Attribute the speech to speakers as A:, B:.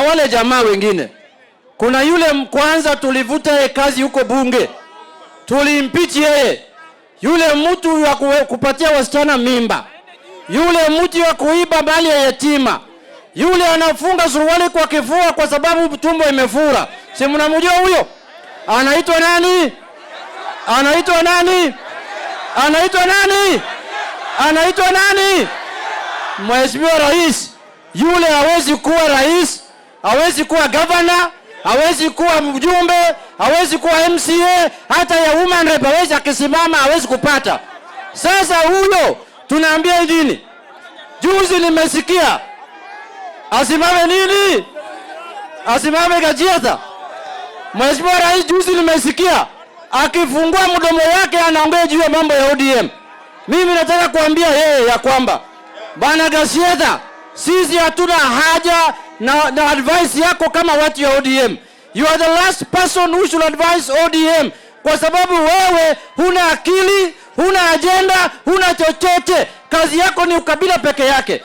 A: wale jamaa wengine. Kuna yule kwanza tulivuta yeye kazi huko bunge, tulimpichi yeye. Yule mtu wa kupatia wasichana mimba, yule mtu wa kuiba mali ya yatima, yule anafunga suruali kwa kifua kwa sababu tumbo imefura. Si mnamjua huyo? Anaitwa nani? Anaitwa nani? Anaitwa nani? Anaitwa nani? Mheshimiwa Rais. Yule hawezi kuwa rais, hawezi kuwa governor, hawezi kuwa mjumbe, hawezi kuwa MCA, hata ya woman rep hawezi, akisimama hawezi kupata. Sasa huyo tunaambia nini? Juzi nimesikia asimame nini? Asimame Gachieta. Mheshimiwa Rais juzi nimesikia akifungua mdomo wake anaongea juu ya mambo ya ODM. Mimi nataka kuambia yeye ya kwamba Bwana Gachieta, sisi hatuna haja na advice yako kama watu ya ODM. You are the last person who should advise ODM, kwa sababu wewe huna akili, huna agenda, huna chochote. Kazi yako ni ukabila peke yake.